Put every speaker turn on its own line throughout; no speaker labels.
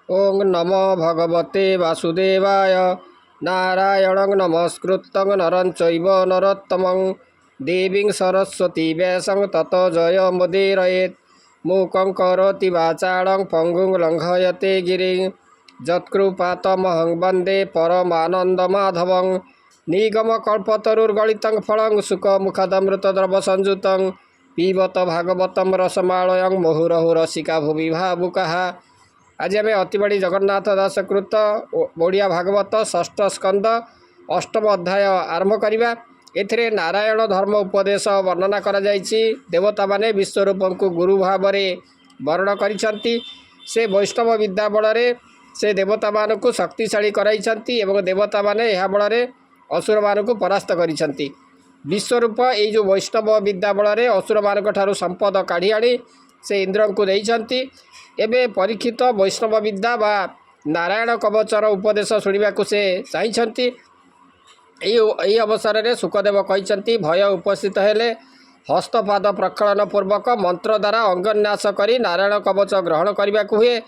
ओं नमो भगवते वासुदेवाय। नारायणं नमस्कृतं नरं चैव नरोत्तमं देवीं सरस्वती व्यासं ततो जयमुदीरयेत्। मूकं करोति वाचालं पङ्गुं लङ्घयते गिरिं यत्कृपातमहं वन्दे परमानन्दमाधवं। निगमकल्पतरुर्गलितं फलं सुखमुखदमृतद्रवसंयुतं पिबत भागवतं रसमालयं मुहुरहुः रसिका भुवि भावुकाः। आज आम अतिबाड़ी जगन्नाथ दास कृत ओडिया भागवत षष्ठ स्कंद अष्टम अध्याय आरंभ करवा। एथिरे नारायण धर्म उपदेश वर्णना करा जायछि। देवता माने विश्वरूप को गुरु भाव में वर्ण करिसंती। से वैष्णव विद्या बल से देवता मान को शक्तिशाली कराइछंती एवं देवता माने यह बल असुर मान को परास्त करिसंती। विश्वरूप ये जो वैष्णव विद्या बल असुर मान ठारू संपद काढ़ी आनी से इंद्र को देइछंती। एबे परीक्षित वैष्णव विद्या बा नारायण कवचर उपदेश शुणा से चाहती। यही अवसर में सुखदेव कहते भय उपस्थित हेले हस्तपाद प्रक्षालन पूर्वक मंत्र द्वारा अंगन्यास करी नारायण कवच ग्रहण करने को हुए।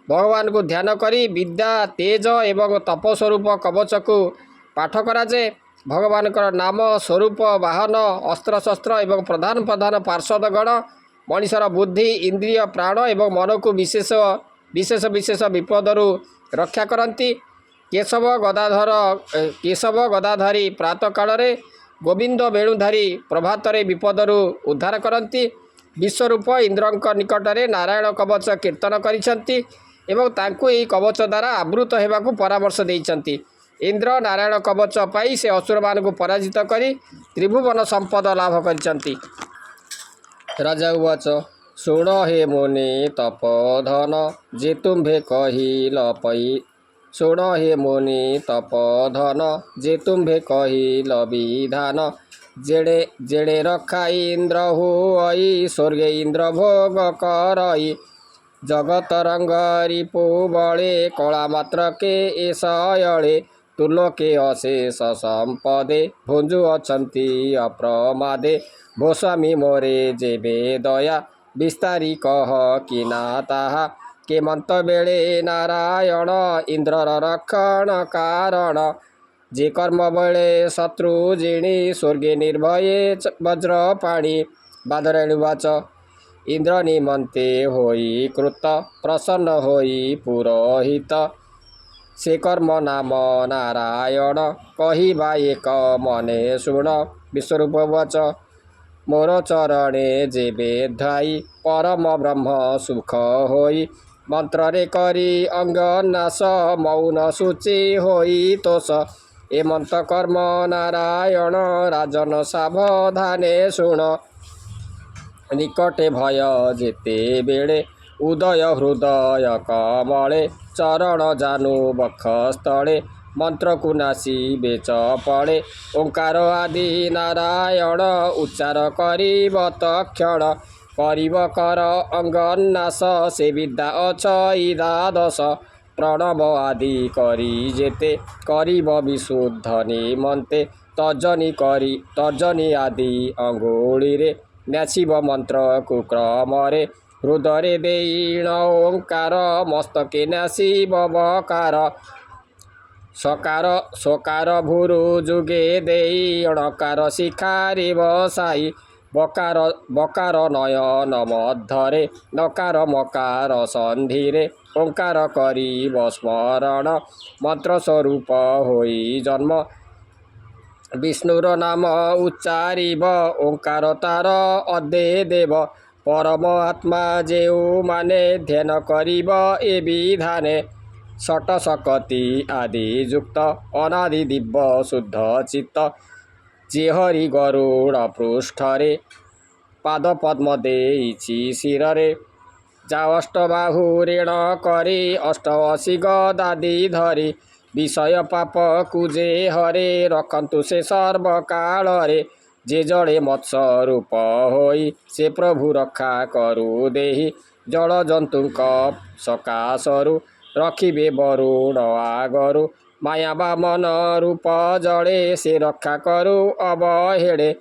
भगवान को ध्यान करी विद्या तेज एवं तपस्वरूप कवच को पाठ कराए। भगवान नाम स्वरूप वाहन अस्त्रशस्त्र एवं प्रधान प्रधान पार्षदगण मनीषर बुद्धि इंद्रिय प्राण एवं मन को विशेष विशेष विशेष विपदरु रक्षा करती। केशव गदाधारी प्रातः काल गोविंद वेणुधारी प्रभात विपदरु उद्धार करती। विश्वरूप इंद्र निकटरे नारायण कवच कीर्तन करिसंती एवं तांको यही कवच द्वारा आवृत होगाकू परामर्श देइछंती। इंद्र नारायण कवच पाई से असुर मान को पराजित करी त्रिभुवन संपद लाभ करिसंती। राजा उवाच शुण हे मुनि तपोधन जे तुम्भे कहिल पै। शुण हे मुनि तपोधन जे तुम्भे कहिल विधान। जेड़े जेड़े रखा इंद्र हुई स्वर्गे इंद्र भोग करई। जगत रंग रिपु बड़े कला मात्र के एसयले। तुलोके अशेष संपदे भुंजु अछंती अप्रमादे। भो स्वामी मोरे जेबे दया विस्तारी कह किना ताहा। के मंत बेले नारायण इंद्रर रक्षण कारण। जे कर्म बेले शत्रु जिणी स्वर्गे निर्भये वज्र पाणी। बादरायणुवाच इंद्र निमंते होई कृत प्रसन्न होई पुरोहित। से कर्म नाम नारायण कहिबा एक मने शुण। विश्वरूपवाच मोर चरणे जेबे धाई परम ब्रह्म सुख होई। मंत्र रे करी अंगनाश मौन सूची होई तोष। ए मंत कर्म नारायण राजन सावधाने शुण। निकटे भय जेते बेले उदय हृदय कमले। चरण जानु बक्ष स्थले मंत्र को नासी बेच पड़े। ओंकार आदि नारायण उच्चार करिब तक्षण। करिब कर अंगन्यास से विद्या अछई दश। प्रणव आदि करी जेते करिब विशुद्ध निमंते। तर्जनी आदि अंगुली रे न्यासिब मंत्र को क्रमरे। हृदय देईण ओंकार मस्तके न्यासिब बकार। सकार सकार भुरु जुगे देई अणकार शिखारी बसाई। बकार बकार नयन मध्यरे नकार मकार संधिरे। ओंकार करी स्मरण मंत्र स्वरूप होई जन्म। विष्णुर नाम उच्चारिब ओंकार तार अदे देव। परम आत्मा जेउ माने ध्यान करिब ए विधाने। षट सकति आदि युक्त अनादि दिव्य शुद्ध चित्त। जे हरि गरुड़ पृष्ठरे पाद पद्म देइछि शिररे। जा अष्टबाहु ऋण करी अष्टवशी गदादि धरी। विषय पाप कुजे हरे रखन्तु से सर्वकाल रे। जे जड़े मत्स्य रूप होई से प्रभु रक्षा करु देहि। जल जंतुक सकाशरु रखिबे वरुण आगरु। माया बामन रूप जड़े से रक्षा करु अवहेड़े।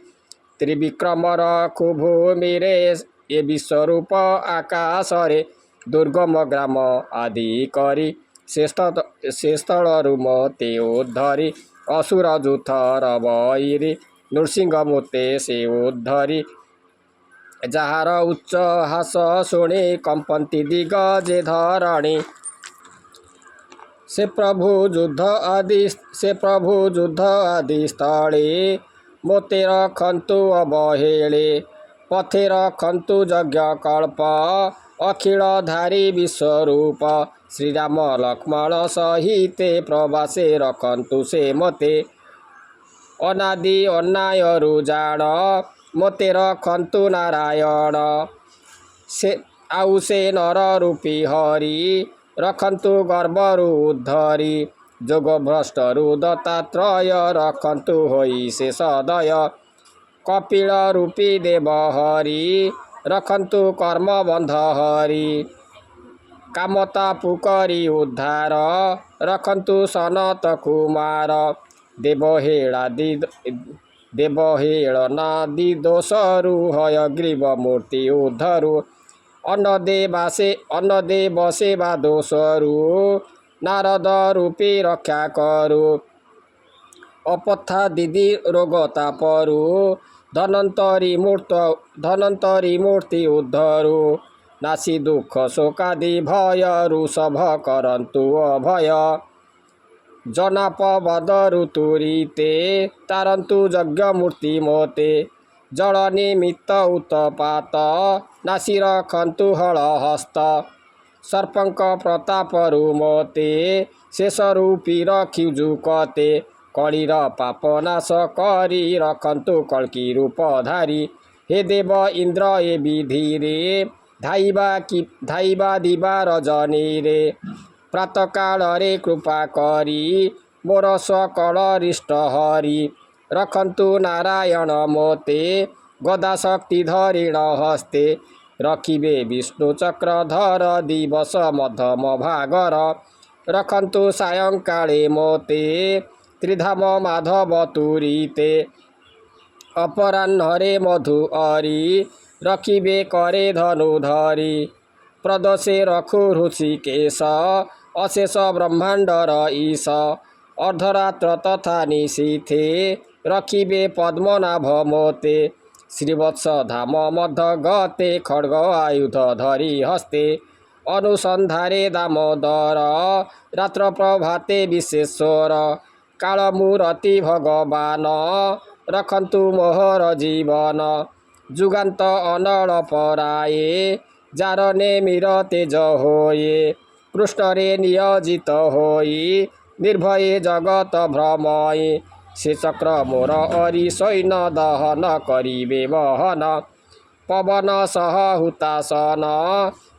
त्रिविक्रमर भूमि रे ये विश्वरूप आकाश रे। ଦୁର୍ଗମ ଗ୍ରାମ ଆଦି କରି ସେ ସ୍ଥଳରୁ ମୋତେ ଉଦ୍ଧରି ଅସୁର ଯୁଥର ବୈରୀ ନୃସିଂହ ମୋତେ ସେ ଉଦ୍ଧରି ଯାହାର ଉଚ୍ଚ ହାସ ଶୁଣି କମ୍ପନ୍ତି ଦିଗ ଯେ ଧରଣୀ ସେ ପ୍ରଭୁ ଯୁଦ୍ଧ ଆଦି ସ୍ଥଳେ ମୋତେ ରଖନ୍ତୁ ଅବହେଳେ ପଥେ ରଖନ୍ତୁ ଯଜ୍ଞ କଳ୍ପ ଅଖିଳ ଧାରୀ ବିଶ୍ୱରୂପ ଶ୍ରୀରାମ ଲକ୍ଷ୍ମଣ ସହିତେ ପ୍ରବାସେ ରଖନ୍ତୁ ସେ ମୋତେ ଅନାଦି ଅନ୍ୟାୟରୁ ଜାଣ ମୋତେ ରଖନ୍ତୁ ନାରାୟଣ ସେ ନର ରୂପୀ ହରି ରଖନ୍ତୁ ଗର୍ଭରୁ ଉଦ୍ଧରି ଯୋଗ ଭ୍ରଷ୍ଟରୁ ଦତ୍ତାତ୍ରୟ ରଖନ୍ତୁ ହୋଇ ସେ ସଦୟ କପିଳ ରୂପୀ ଦେବ ହରି ରଖନ୍ତୁ କର୍ମ ବନ୍ଧ ହରି କାମତାପୁ କରି ଉଦ୍ଧାର ରଖନ୍ତୁ ସନତ କୁମାର ଦେବହେଳନାଦି ଦୋଷରୁ ହୟଗ୍ରୀବ ମୂର୍ତ୍ତି ଉଦ୍ଧରୁ ଅନ୍ନଦେବ ସେବା ଦୋଷରୁ ନାରଦ ରୂପୀ ରକ୍ଷା କରୁ ଅପଥା ଦିଦି ରୋଗ ତାପରୁ ଧନନ୍ତରୀ ମୂର୍ତ୍ତି ଉଦ୍ଧରୁ ନାସି ଦୁଃଖ ଶୋକାଦି ଭୟରୁ ସଭ କରନ୍ତୁ ଅଭୟ ଜନାପବଦରୁ ତୁରିତେ ତାରନ୍ତୁ ଯଜ୍ଞ ମୂର୍ତ୍ତି ମୋତେ ଜଳ ନିମିତ୍ତ ଉତ୍ତପାତ ନାସି ରଖନ୍ତୁ ହଳ ହସ୍ତ ସର୍ପଙ୍କ ପ୍ରତାପରୁ ମୋତେ ଶେଷ ରୂପୀ ରଖି ଯୁକତେ କଳିର ପାପ ନାଶ କରି ରଖନ୍ତୁ କଳ୍କି ରୂପଧାରୀ ହେ ଦେବ ଇନ୍ଦ୍ର ଏ ବିଧିରେ ଧାଇବା ଦିବା ରଜନୀରେ ପ୍ରାତଃକାଳରେ କୃପା କରି ମୋର ସକଳ ରିଷ୍ଟ ହରି ରଖନ୍ତୁ ନାରାୟଣ ମୋତେ ଗଦା ଶକ୍ତି ଧରିଣ ହସ୍ତେ ରଖିବେ ବିଷ୍ଣୁ ଚକ୍ରଧର ଦିବସ ମଧ୍ୟମ ଭାଗର ରଖନ୍ତୁ ସାୟଂକାଳେ ମୋତେ ତ୍ରିଧାମ ମାଧବ ତୁରିତେ ଅପରାହ୍ନରେ ମଧୁ ଅରି ରଖିବେ କରେ ଧନୁ ଧରି ପ୍ରଦୋଷେ ରଖୁ ହୃଷିକେଶ ଅଶେଷ ବ୍ରହ୍ମାଣ୍ଡର ଈଶ ଅର୍ଦ୍ଧରାତ୍ର ତଥା ନିଶୀଥେ ରଖିବେ ପଦ୍ମନାଭ ମୋତେ ଶ୍ରୀବତ୍ସ ଧାମ ମଧ୍ୟ ଗତେ ଖଡ଼୍ଗ ଆୟୁଧ ଧରି ହସ୍ତେ ଅନୁସନ୍ଧାରେ ଦାମୋଦର ରାତ୍ର ପ୍ରଭାତେ ବିଶ୍ୱେଶ୍ୱର କାଳମୂରତି ଭଗବାନ ରଖନ୍ତୁ ମୋହର ଜୀବନ ଯୁଗାନ୍ତ ଅନଳ ପରାଏ ଯାର ନେମିର ତେଜ ହୋଇ କୃଷ୍ଣରେ ନିୟୋଜିତ ହୋଇ ନିର୍ଭୟେ ଜଗତ ଭ୍ରମୟେ ସେ ଚକ୍ର ମୋର ଅରି ସୈନ୍ୟ ଦହନ କରିବେ ବହନ ପବନ ସହ ହୁତାସନ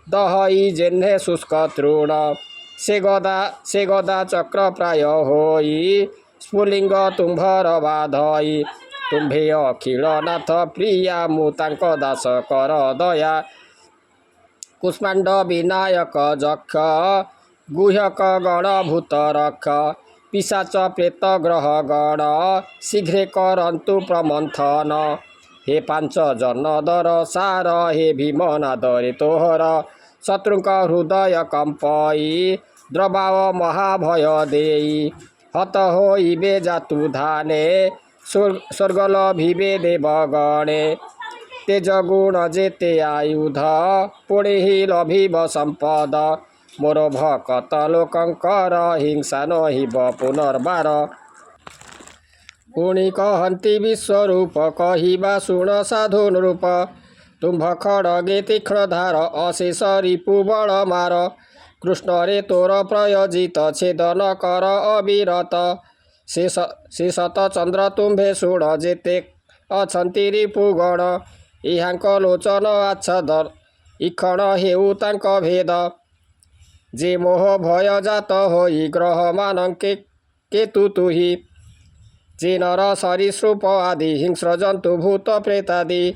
ଦହଇ ଯେହ୍ନେ ଶୁଷ୍କ ତୃଣ ସେ ଗଦା ଚକ୍ର ପ୍ରାୟ ହୋଇ ସ୍ଫୁଲିଙ୍ଗ ତୁମ୍ଭର ବାଧଇ ତୁମ୍ଭେ ଅଖିଳ ନାଥ ପ୍ରିୟା ମୁଁ ତାଙ୍କ ଦାସ କର ଦୟା କୁଷ୍ମାଣ୍ଡ ବିନାୟକ ଯକ୍ଷ ଗୁହ୍ୟକ ଗଣ ଭୂତ ରକ୍ଷ ପିଶାଚ ପ୍ରେତ ଗ୍ରହ ଗଣ ଶୀଘ୍ରେ କରନ୍ତୁ ପ୍ରମନ୍ଥନ ହେ ପାଞ୍ଚ ଜନଦର ସାର ହେ ଭୀମନାଦରେ ତୋହର ଶତ୍ରୁଙ୍କ ହୃଦୟ କମ୍ପଇ ଦ୍ରବାଅ ମହାଭୟ ଦେଇ ହତ ହୋଇବେ ଜାତୁ ଧାନେ ସ୍ୱର୍ଗ ଲଭିବେ ଦେବଗଣେ ତେଜ ଗୁଣ ଯେତେ ଆୟୁଧ ପୁଣି ହିଁ ଲଭିବ ସମ୍ପଦ ମୋର ଭକତ ଲୋକଙ୍କର ହିଂସା ନହିବ ପୁନର୍ବାର ପୁଣି କହନ୍ତି ବିଶ୍ୱରୂପ କହିବା ଶୁଣ ସାଧୁ ନୃପ ତୁମ୍ଭ ଖଡ଼ଗେ ତୀକ୍ଷ୍ଣ ଧାର ଅଶେଷ ରିପୁ ବଳ ମାର କୃଷ୍ଣରେ ତୋର ପ୍ରୟୋଜିତ ଛେଦନ କର ଅବିରତ ସେ ସତ ଚନ୍ଦ୍ର ତୁମ୍ଭେ ଶୁଣ ଯେତେ ଅଛନ୍ତି ରିପୁ ଗଣ ଏହାଙ୍କ ଲୋଚନ ଆଚ୍ଛାଦ ଇକ୍ଷଣ ହେଉ ତାଙ୍କ ଭେଦ ଯେ ମୋହ ଭୟ ଜାତ ହୋଇ ଗ୍ରହ ମାନଙ୍କେ କେତୁ ତୁହି ଯେ ନର ସରୀସୃପ ଆଦି ହିଂସ୍ର ଜନ୍ତୁ ଭୂତ ପ୍ରେତାଦି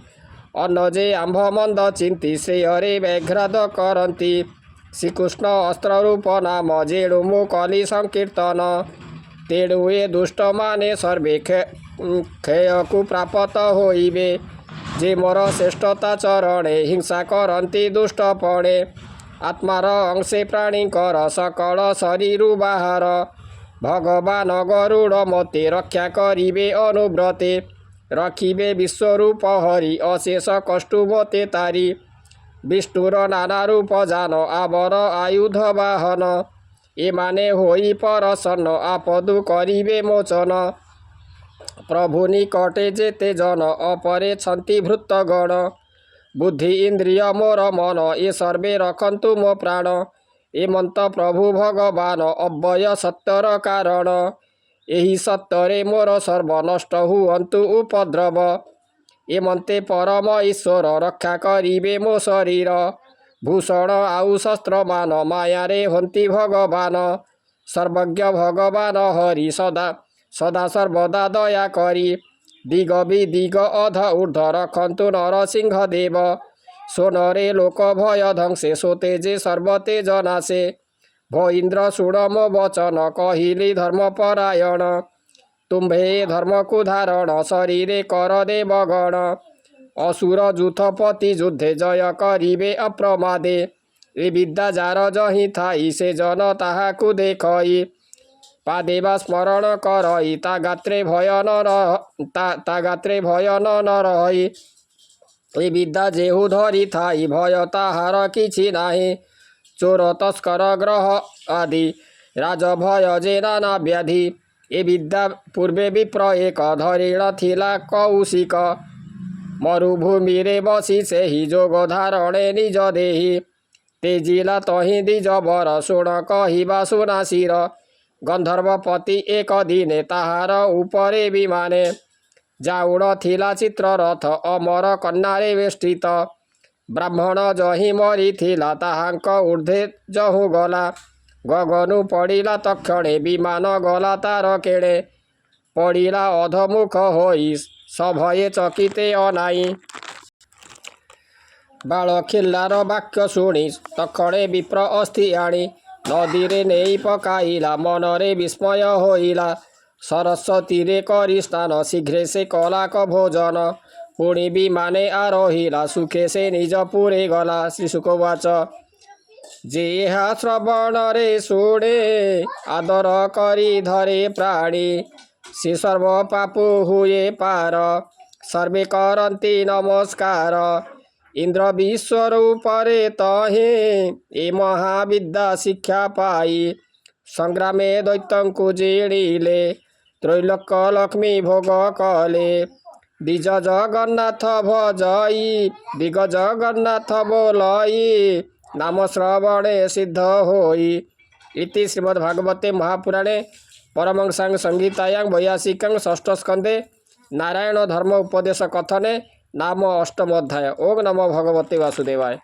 ଅନ୍ନ ଯେ ଆମ୍ଭ ମନ୍ଦ ଚିନ୍ତି ଶ୍ରେୟରେ ବ୍ୟାଘ୍ରାଦ କରନ୍ତି ଶ୍ରୀକୃଷ୍ଣ ଅସ୍ତ୍ର ରୂପ ନାମ ଯେଣୁ ମୁଁ କଲି ସଂକୀର୍ତ୍ତନ ତେଣୁ ଏ ଦୁଷ୍ଟମାନେ ସର୍ବେ କ୍ଷୟକୁ ପ୍ରାପତ ହୋଇବେ ଯେ ମୋର ଶ୍ରେଷ୍ଠତା ଚରଣେ ହିଂସା କରନ୍ତି ଦୁଷ୍ଟପଣେ आत्मार अंशे प्राणीकर सकल शरीरु बाहार भगवान गरुड़ मते रक्षा करिबे अनुव्रते रखिबे विश्वरूप हरि अशेष कष्टु मते तारी विष्णुर नाना रूप जान आवर आयुध वाहन एमाने होई परसन्न आपदु करिबे मोचन प्रभु निकटे जेते जन अपरे छन्ति भृतगण बुद्धि इंद्रिय मोर मन ए सर्वे रखन्तु मो प्राण एमंत प्रभु भगवान अव्यय सत्तर कारण एही सत्तरे मोर सर्व नष्ट हुअन्तु उपद्रव एमंते परम ईश्वर रक्षा करिबे मो शरीर भूषण आउ शस्त्र मान माया रे हन्ति भगवान सर्वज्ञ भगवान हरि सदा सदा सर्वदा दया करी दिग विदिग अध ऊर्ध रखन्तु नरसिंह देव सोनरे लोक भय ध्वंसे सोते जे सर्वते जनासे भ इंद्र शुण मो वचन कहिली धर्मपरायण तुम्भे धर्म को धारण शरीरे कर देवगण असुर जूथपति युद्धे जय करिबे अप्रमादे ए विद्या जार जहि थाई से जन ताहाकु देखई पादेवा स्मरण करई ता गात्रे भय न रही ए विद्या जेहु धरी थाई भय ताहार किछि नाही चोर तस्कर ग्रह आदि राज भय जे नाना व्याधि ए विद्या पूर्वे विप्र एक धरिण थिला कौशिक मरुभूमि रे बसी से ही जोग धारणे निज देही तेजिला तहि दिज बर शुण कहिबा सुनासीर गंधर्वपति एक दिने ताहार उपरे विमाने जाउण थिला चित्ररथ अमर कन्यारे वेष्टित ब्राह्मण जहि मरी थिला ताहांक ऊर्ध्वे जहु गला गगनु पड़िला तक्षणे विमान गला तार केणे पड़िला अधमुख होई सभये चकिते अनाई बाल खिल्लार वाक्य शुणी तक्षणे विप्र अस्थि आणी नदी रे नेई पकाइला मनरे विस्मय होइला सरस्वती रे करी स्नान शीघ्रे से कलाक भोजन पुणी विमाने आरोहिला सुखे से निज पुरे गला श्रीशुकवाच जेहा श्रवण रे शुणे आदर करी धरे प्राणी से सर्व पापु हुए पार सर्वे करन्ति नमस्कार इंद्र विश्वरूप रे तहे ए महाविद्या शिक्षा पाई संग्रामे दैत्यंकु जीणिले त्रैलोक लक्ष्मी भोग कले दिज जगन्नाथ भजई दिग जगन्नाथ बोलई नाम श्रवणे सिद्ध होई इति श्रीमद्भागवते महापुराणे परमहंसां संहितायां 82 षष्ठ स्कंदे नारायण धर्म उपदेश कथने नाम अष्टम अध्याय। ओम नमो भगवते वासुदेवाय।